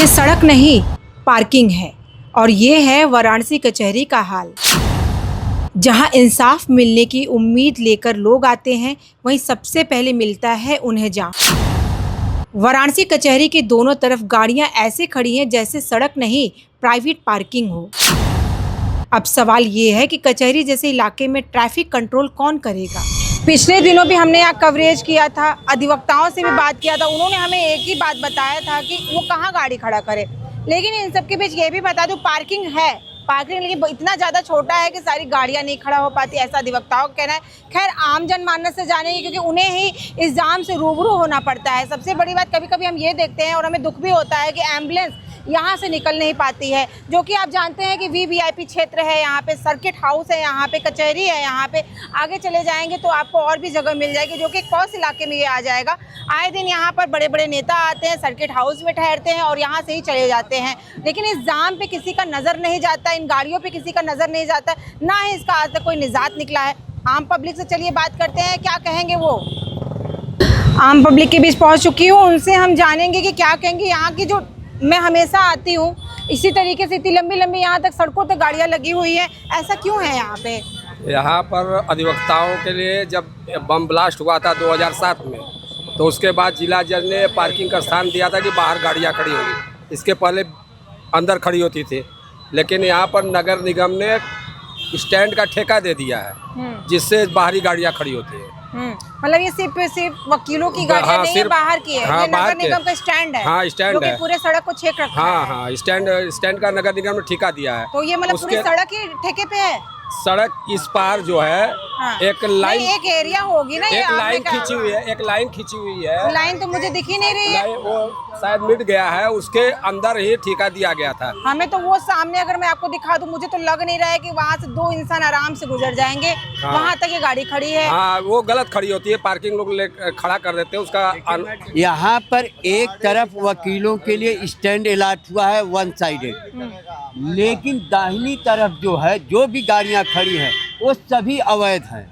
ये सड़क नहीं पार्किंग है और ये है वाराणसी कचहरी का हाल, जहां इंसाफ मिलने की उम्मीद लेकर लोग आते हैं, वहीं सबसे पहले मिलता है उन्हें जाम। वाराणसी कचहरी के दोनों तरफ गाड़ियां ऐसे खड़ी हैं जैसे सड़क नहीं प्राइवेट पार्किंग हो। अब सवाल ये है कि कचहरी जैसे इलाके में ट्रैफिक कंट्रोल कौन करेगा। पिछले दिनों भी हमने यहाँ कवरेज किया था, अधिवक्ताओं से भी बात किया था, उन्होंने हमें एक ही बात बताया था कि वो कहाँ गाड़ी खड़ा करे। लेकिन इन सब के बीच ये भी बता दूं, पार्किंग है, पार्किंग लेकिन इतना ज़्यादा छोटा है कि सारी गाड़ियाँ नहीं खड़ा हो पाती, ऐसा अधिवक्ताओं का कहना है। खैर आम जनमानस से जानेंगे क्योंकि उन्हें ही इस जाम से रूबरू होना पड़ता है। सबसे बड़ी बात कभी कभी हम ये देखते हैं और हमें दुख भी होता है कि एम्बुलेंस यहाँ से निकल नहीं पाती है, जो कि आप जानते हैं कि वीवीआईपी क्षेत्र है, यहाँ पे सर्किट हाउस है, यहाँ पे कचहरी है, यहाँ पे आगे चले जाएंगे तो आपको और भी जगह मिल जाएगी, जो कि कौस इलाके में ये आ जाएगा। आए दिन यहाँ पर बड़े बड़े नेता आते हैं, सर्किट हाउस में ठहरते हैं और यहाँ से ही चले जाते हैं। लेकिन इस जाम पे किसी का नज़र नहीं जाता, इन गाड़ियों पे किसी का नज़र नहीं जाता, ना ही इसका आज तक कोई निजात निकला है। आम पब्लिक से चलिए बात करते हैं, क्या कहेंगे वो। आम पब्लिक के बीच पहुँच चुकी हूँ, उनसे हम जानेंगे कि क्या कहेंगे। यहाँ की जो मैं हमेशा आती हूँ, इसी तरीके से इतनी लंबी लंबी यहाँ तक सड़कों तक गाड़ियाँ लगी हुई है, ऐसा क्यों है यहाँ पे? यहाँ पर अधिवक्ताओं के लिए जब बम ब्लास्ट हुआ था 2007 में, तो उसके बाद जिला जज ने पार्किंग का स्थान दिया था कि बाहर गाड़ियाँ खड़ी होंगी, इसके पहले अंदर खड़ी होती थी। लेकिन यहाँ पर नगर निगम ने स्टैंड का ठेका दे दिया है, जिससे बाहरी गाड़ियाँ खड़ी होती है। मतलब ये सिर्फ वकीलों की गाड़ियाँ नहीं है, बाहर की है। ये नगर निगम का स्टैंड है। हाँ, स्टैंड है, पूरे सड़क को छेक रखा है। हाँ, स्टैंड का नगर निगम ने ठेका दिया है। तो ये मतलब पूरी सड़क ही ठेके पे है। सड़क इस पार जो है एक लाइन, एक एरिया होगी ना, एक लाइन खींची हुई है, एक लाइन खींची हुई है। लाइन तो मुझे दिख ही नहीं रही है, वो शायद मिट गया है, उसके अंदर ही ठेका दिया गया था हमें। तो वो सामने अगर मैं आपको दिखा दूं, मुझे तो लग नहीं रहा है कि वहाँ से दो इंसान आराम से गुजर जाएंगे। हाँ। वहाँ तक ये गाड़ी खड़ी है। हाँ, वो गलत खड़ी होती है, पार्किंग लोग खड़ा कर देते हैं उसका। यहाँ पर एक तरफ वकीलों के लिए स्टैंड अलॉट हुआ है, वन साइडेड, लेकिन दाहिनी तरफ जो है, जो भी गाड़ियाँ खड़ी हैं वो सभी अवैध हैं।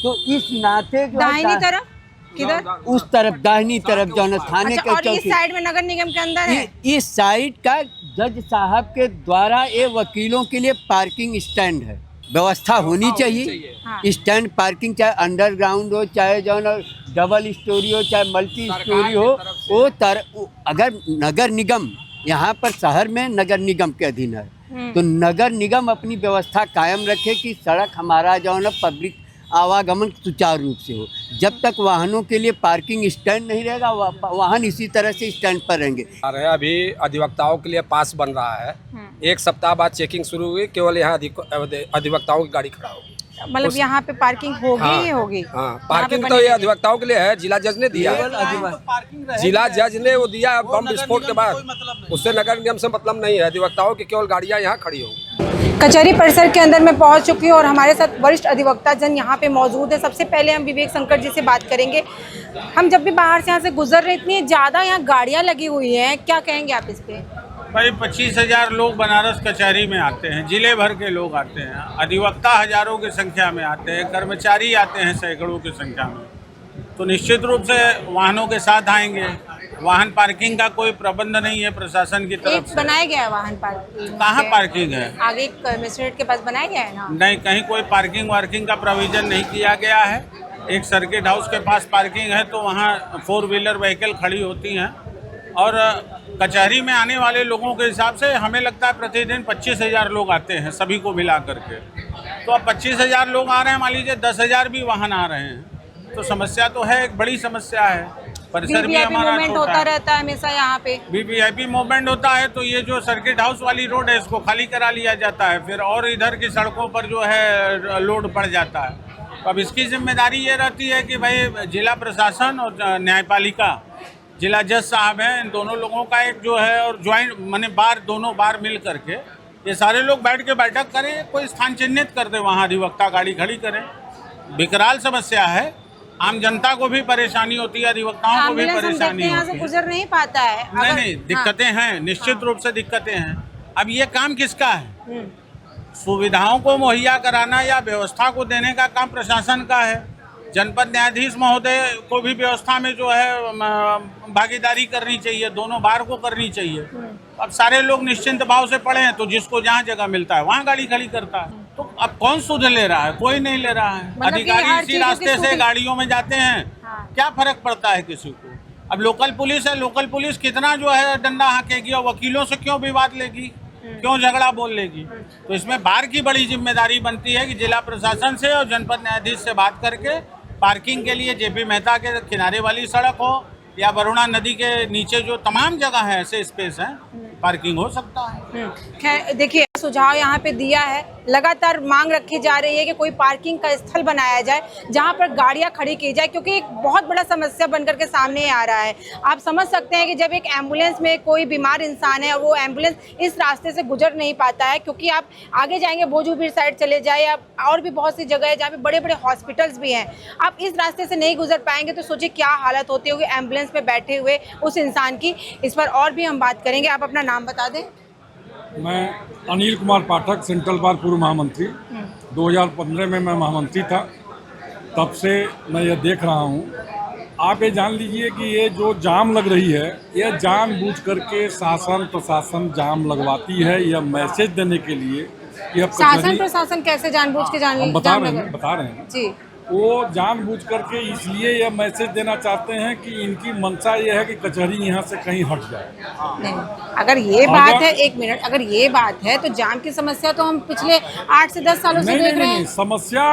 तो इस नाते जो दाहिनी तरफ किधर? उस तरफ दाहिनी तरफ जो है थाने के और इस साइड में नगर निगम के अंदर है। इस साइड का जज साहब के द्वारा ये वकीलों के लिए पार्किंग स्टैंड है, व्यवस्था होनी चाहिए। हाँ। स्टैंड पार्किंग चाहे अंडरग्राउंड हो, चाहे जो डबल स्टोरी हो, चाहे मल्टी स्टोरी हो, वो अगर नगर निगम यहाँ पर शहर में नगर निगम के अधीन है, तो नगर निगम अपनी व्यवस्था कायम रखे कि सड़क हमारा जो है ना पब्लिक आवागमन सुचारू रूप से हो। जब तक वाहनों के लिए पार्किंग स्टैंड नहीं रहेगा, वाहन इसी तरह से स्टैंड पर रहेंगे। अभी अधिवक्ताओं के लिए पास बन रहा है, एक सप्ताह बाद चेकिंग शुरू हुई, केवल यहाँ अधिवक्ताओं की गाड़ी खड़ा होगी। मतलब यहाँ पे पार्किंग होगी। हाँ, ही होगी। हाँ, पार्किंग तो ये अधिवक्ताओं के लिए है, जिला जज ने दिया है। जिला जज ने वो दिया बम विस्फोट के बाद, उससे नगर निगम से मतलब नहीं है। अधिवक्ताओं की केवल गाड़ियाँ यहाँ खड़ी होंगी। कचहरी परिसर के अंदर मैं पहुंच चुकी हूँ और हमारे साथ वरिष्ठ अधिवक्ता जन यहाँ पे मौजूद है। सबसे पहले हम विवेक शंकर जी से बात करेंगे। हम जब भी बाहर से यहाँ से गुजर रहे, इतनी ज़्यादा यहाँ गाड़ियाँ लगी हुई हैं, क्या कहेंगे आप इस पे? भाई 25,000 लोग बनारस कचहरी में आते हैं, जिले भर के लोग आते हैं, अधिवक्ता हजारों की संख्या में आते हैं, कर्मचारी आते हैं सैकड़ों की संख्या में। तो निश्चित रूप से वाहनों के साथ आएंगे। वाहन पार्किंग का कोई प्रबंध नहीं है प्रशासन की तरफ से। बनाया गया है वाहन पार्किंग? कहाँ पार्किंग है? आगे कमिश्नरेट के पास बनाया गया है ना? नहीं, कहीं कोई पार्किंग वार्किंग का प्रोविजन नहीं किया गया है। एक सर्किट हाउस के पास पार्किंग है, तो वहाँ 4 व्हीलर व्हीकल खड़ी होती हैं। और कचहरी में आने वाले लोगों के हिसाब से हमें लगता है प्रतिदिन 25,000 लोग आते हैं, सभी को मिला करके। तो अब 25,000 लोग आ रहे हैं, मान लीजिए 10,000 भी वाहन आ रहे हैं, तो समस्या तो है, एक बड़ी समस्या है। परिसर भी हमारा होता रहता है हमेशा यहाँ पे, वीवीआईपी मूवमेंट होता है, तो ये जो सर्किट हाउस वाली रोड है इसको खाली करा लिया जाता है, फिर और इधर की सड़कों पर जो है लोड बढ़ जाता है। तो अब इसकी जिम्मेदारी ये रहती है कि भाई जिला प्रशासन और न्यायपालिका, जिला जज साहब हैं, इन दोनों लोगों का एक जो है और ज्वाइंट माने दोनों बार मिल करके ये सारे लोग बैठ के बैठक करें, कोई स्थान चिन्हित कर दे, वहाँ अधिवक्ता गाड़ी खड़ी करें। विकराल समस्या है, आम जनता को भी परेशानी होती है, अधिवक्ताओं को भी परेशानी होती है। गुजर नहीं पाता है। नहीं, दिक्कतें हैं, निश्चित रूप से दिक्कतें हैं। अब ये काम किसका है? सुविधाओं को मुहैया कराना या व्यवस्था को देने का काम प्रशासन का है। जनपद न्यायाधीश महोदय को भी व्यवस्था में जो है भागीदारी करनी चाहिए, दोनों बार को करनी चाहिए। अब सारे लोग निश्चिंत भाव से पड़े हैं तो जिसको जहाँ जगह मिलता है वहाँ गाड़ी खड़ी करता है। तो अब कौन सुध ले रहा है? कोई नहीं ले रहा है। मतलब कि हर अधिकारी इसी चीज़ रास्ते की से सुध- गाड़ियों में जाते हैं, क्या फर्क पड़ता है किसी को? अब लोकल पुलिस है, लोकल पुलिस कितना जो है डंडा हाँकेगी और वकीलों से क्यों विवाद लेगी, क्यों झगड़ा बोल लेगी? तो इसमें बार की बड़ी जिम्मेदारी बनती है कि जिला प्रशासन से और जनपद न्यायाधीश से बात करके पार्किंग के लिए जेपी मेहता के किनारे वाली सड़क हो या वरुणा नदी के नीचे जो तमाम जगह है ऐसे स्पेस हैं, पार्किंग हो सकता है। खैर देखिए, सुझाव यहाँ पे दिया है। लगातार मांग रखी जा रही है कि कोई पार्किंग का स्थल बनाया जाए जहाँ पर गाड़ियाँ खड़ी की जाए, क्योंकि एक बहुत बड़ा समस्या बनकर के सामने आ रहा है। आप समझ सकते हैं कि जब एक एम्बुलेंस में कोई बीमार इंसान है और वो एम्बुलेंस इस रास्ते से गुजर नहीं पाता है, क्योंकि आप आगे जाएंगे भोजूबीर साइड चले जाए या और भी बहुत सी जगह है जहाँ पे बड़े बड़े हॉस्पिटल्स भी हैं, आप इस रास्ते से नहीं गुजर पाएंगे तो सोचिए क्या हालत होती होगी एम्बुलेंस में बैठे हुए उस इंसान की। इस पर और भी हम बात करेंगे। आप अपना नाम बता दें। मैं अनिल कुमार पाठक, सेंट्रल बार पूर्व महामंत्री। 2015 में मैं महामंत्री था, तब से मैं ये देख रहा हूँ। आप ये जान लीजिए कि ये जो जाम लग रही है, ये जानबूझ करके शासन प्रशासन जाम लगवाती है, यह मैसेज देने के लिए। यह शासन प्रशासन कैसे जानबूझ के हम बता रहे हैं जी, वो जानबूझ करके इसलिए यह मैसेज देना चाहते हैं कि इनकी मंशा ये है कि कचहरी यहाँ से कहीं हट जाए। नहीं, अगर ये बात है, एक मिनट, अगर ये बात है तो जाम की समस्या तो हम पिछले 8 से 10 सालों से देख रहे हैं। समस्या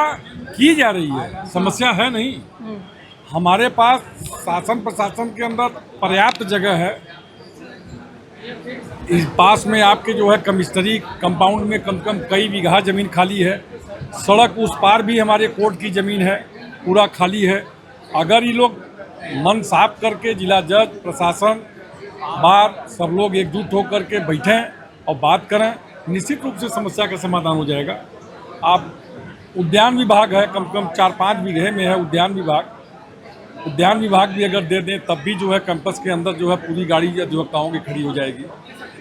की जा रही है, समस्या है नहीं। हमारे पास शासन प्रशासन के अंदर पर्याप्त जगह है। इस पास में आपके जो है कमिश्नरी कंपाउंड में कम से कम कई बीघा ज़मीन खाली है। सड़क उस पार भी हमारे कोर्ट की ज़मीन है, पूरा खाली है। अगर ये लोग मन साफ करके जिला जज प्रशासन बार सब लोग एकजुट होकर के बैठें और बात करें, निश्चित रूप से समस्या का समाधान हो जाएगा। आप उद्यान विभाग है, कम से कम 4-5 बीघे में है उद्यान विभाग। उद्यान विभाग भी अगर दे दें तब भी जो है कैंपस के अंदर जो है पूरी गाड़ी अधिवक्ताओं की खड़ी हो जाएगी।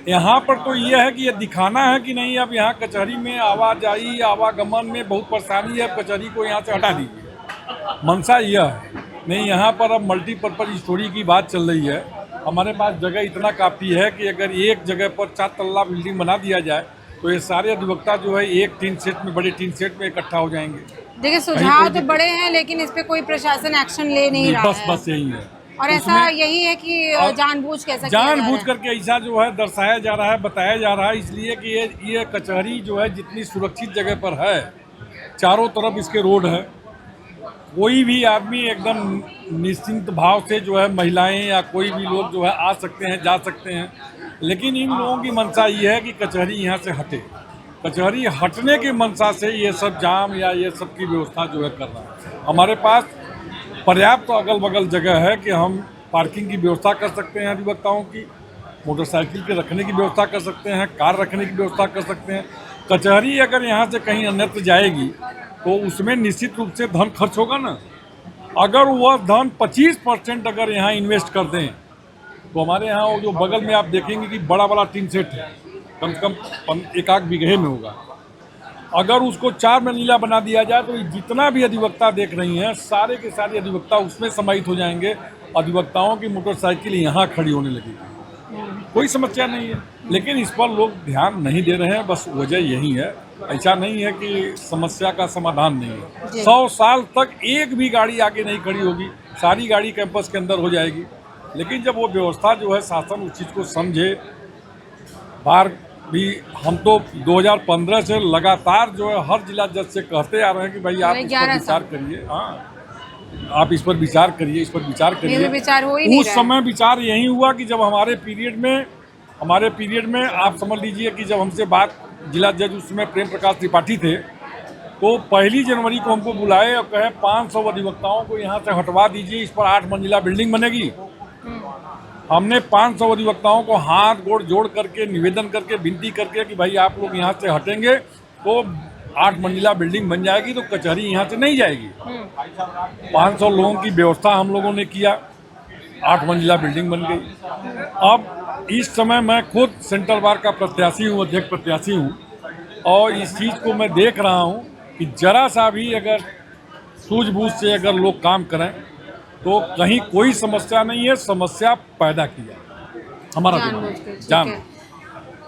यहाँ पर तो ये है कि ये दिखाना है कि नहीं, अब यहाँ कचहरी में आवाजाही आवागमन में बहुत परेशानी है, कचहरी को यहाँ से हटा दीजिए। मंशा यह है नहीं, यहाँ पर अब मल्टीपर्पज़ स्टोरी की बात चल रही है। हमारे पास जगह इतना काफ़ी है कि अगर एक जगह पर 4 तल्ला बिल्डिंग बना दिया जाए तो ये सारे अधिवक्ता जो है एक टीन सेट में, बड़े टीन सेट में इकट्ठा हो जाएंगे। देखिए, सुझाव तो बड़े हैं लेकिन इस पे कोई प्रशासन एक्शन ले नहीं रहा है। बस यही है। और ऐसा यही है कि जानबूझ कैसा जानबूझ करके ऐसा जो है दर्शाया जा रहा है, बताया जा रहा है, इसलिए कि ये कचहरी जो है जितनी सुरक्षित जगह पर है, चारों तरफ इसके रोड है, कोई भी आदमी एकदम निश्चिंत भाव से जो है महिलाएं या कोई भी लोग जो है आ सकते हैं, जा सकते हैं। लेकिन इन लोगों की मंशा ये है कि कचहरी यहाँ से हटे। कचहरी हटने की मंशा से ये सब जाम या ये सब की व्यवस्था जो है कर रहा है। हमारे पास पर्याप्त तो अगल बगल जगह है कि हम पार्किंग की व्यवस्था कर सकते हैं, अधिवक्ताओं की मोटरसाइकिल के रखने की व्यवस्था कर सकते हैं, कार रखने की व्यवस्था कर सकते हैं। कचहरी अगर यहाँ से कहीं अन्यत्र जाएगी तो उसमें निश्चित रूप से धन खर्च होगा ना। अगर वह धन 25% अगर यहाँ इन्वेस्ट कर दें तो हमारे यहाँ वो जो बगल में आप देखेंगे कि बड़ा बड़ा टीन सेट है, कम से कम 1-8 बीघे में होगा। अगर उसको 4 मंजिला बना दिया जाए तो जितना भी अधिवक्ता देख रही हैं सारे के सारे अधिवक्ता उसमें समाहित हो जाएंगे। अधिवक्ताओं की मोटरसाइकिल यहाँ खड़ी होने लगेगी, कोई समस्या नहीं है। लेकिन इस पर लोग ध्यान नहीं दे रहे हैं, बस वजह यही है। ऐसा नहीं है कि समस्या का समाधान नहीं है। 100 साल तक एक भी गाड़ी आगे नहीं खड़ी होगी, सारी गाड़ी कैंपस के अंदर हो जाएगी। लेकिन जब वो व्यवस्था जो है शासन उस चीज़ को समझे, बार भी हम तो 2015 से लगातार जो है हर जिला जज से कहते आ रहे हैं कि भाई आप इस पर विचार करिए। हाँ, आप इस पर विचार करिए, इस पर विचार करिए। विचार हो ही नहीं उस समय विचार यही हुआ कि जब हमारे पीरियड में आप समझ लीजिए कि जब हमसे बात, जिला जज उस समय प्रेम प्रकाश त्रिपाठी थे, तो 1 जनवरी को हमको बुलाए और कहे 500 अधिवक्ताओं को यहाँ से हटवा दीजिए, इस पर 8 मंजिला बिल्डिंग बनेगी। हमने 500 अधिवक्ताओं को हाथ गोड़ जोड़ करके निवेदन करके विनती करके कि भाई आप लोग यहाँ से हटेंगे तो 8 मंजिला बिल्डिंग बन जाएगी, तो कचहरी यहाँ से नहीं जाएगी। 500 लोगों की व्यवस्था हम लोगों ने किया, 8 मंजिला बिल्डिंग बन गई। अब इस समय मैं खुद सेंट्रल बार का प्रत्याशी हूँ, अध्यक्ष प्रत्याशी हूँ, और इस चीज़ को मैं देख रहा हूँ कि जरा सा भी अगर सूझबूझ से अगर लोग काम करें तो कहीं कोई समस्या नहीं है, समस्या पैदा की जाए हमारा जानबूझ के, ठीक जान। है।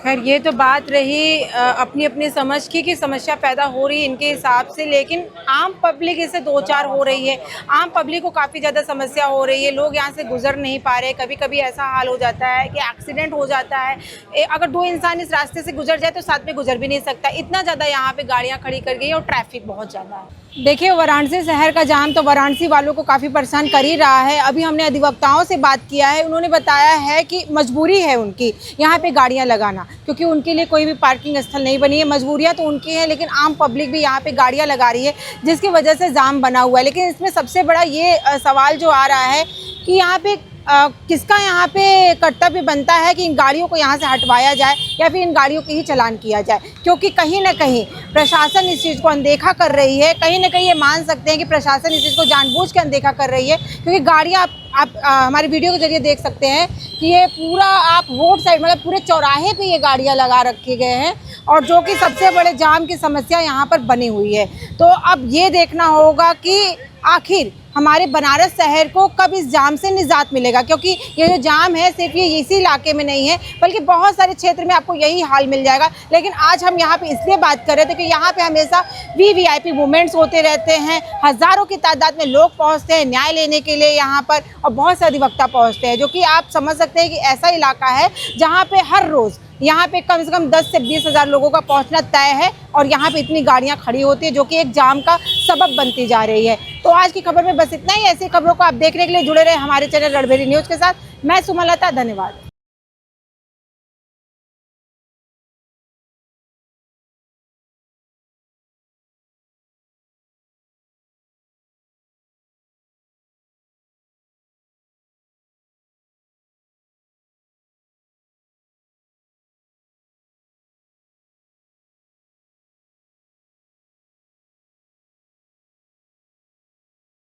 खैर ये तो बात रही अपनी अपनी समझ की कि समस्या पैदा हो रही है इनके हिसाब से, लेकिन आम पब्लिक इससे दो चार हो रही है। आम पब्लिक को काफ़ी ज़्यादा समस्या हो रही है, लोग यहाँ से गुजर नहीं पा रहे। कभी कभी ऐसा हाल हो जाता है कि एक्सीडेंट हो जाता है, अगर दो इंसान इस रास्ते से गुजर जाए तो साथ में गुजर भी नहीं सकता, इतना ज़्यादा यहाँ पे गाड़ियाँ खड़ी कर गई और ट्रैफिक बहुत ज़्यादा है। देखिए वाराणसी शहर का जाम तो वाराणसी वालों को काफ़ी परेशान कर ही रहा है। अभी हमने अधिवक्ताओं से बात किया है, उन्होंने बताया है कि मजबूरी है उनकी यहाँ पे गाड़ियाँ लगाना, क्योंकि उनके लिए कोई भी पार्किंग स्थल नहीं बनी है। मजबूरियाँ तो उनकी हैं, लेकिन आम पब्लिक भी यहाँ पे गाड़ियाँ लगा रही है, जिसकी वजह से जाम बना हुआ है। लेकिन इसमें सबसे बड़ा ये सवाल जो आ रहा है कि यहाँ पे किसका यहाँ पे कर्तव्य बनता है कि इन गाड़ियों को यहाँ से हटवाया जाए या फिर इन गाड़ियों की ही चालान किया जाए, क्योंकि कहीं ना कहीं प्रशासन इस चीज़ को अनदेखा कर रही है। कहीं ना कहीं ये मान सकते हैं कि प्रशासन इस चीज़ को जानबूझ के अनदेखा कर रही है, क्योंकि गाड़ियाँ आप हमारी वीडियो के जरिए देख सकते हैं कि ये पूरा आप रोड साइड मतलब पूरे चौराहे पे ये गाड़ियाँ लगा रखे गए हैं, और जो कि सबसे बड़े जाम की समस्या यहाँ पर बनी हुई है। तो अब ये देखना होगा कि आखिर हमारे बनारस शहर को कब इस जाम से निजात मिलेगा, क्योंकि ये जो जाम है सिर्फ ये इसी इलाके में नहीं है, बल्कि बहुत सारे क्षेत्र में आपको यही हाल मिल जाएगा। लेकिन आज हम यहाँ पे इसलिए बात कर रहे थे कि यहाँ पे हमेशा वीवीआईपी मूवमेंट्स होते रहते हैं, हज़ारों की तादाद में लोग पहुँचते हैं न्याय लेने के लिए यहाँ पर, और बहुत से अधिवक्ता पहुँचते हैं, जो कि आप समझ सकते हैं कि ऐसा इलाका है जहाँ पर हर रोज़ यहाँ पे कम से कम 10 से 20 हज़ार लोगों का पहुँचना तय है, और यहाँ पे इतनी गाड़ियाँ खड़ी होती है, जो कि एक जाम का सबब बनती जा रही है। तो आज की खबर में बस इतना ही। ऐसी खबरों को आप देखने के लिए जुड़े रहे हमारे चैनल रणभेरी न्यूज़ के साथ। मैं सुमलता, धन्यवाद।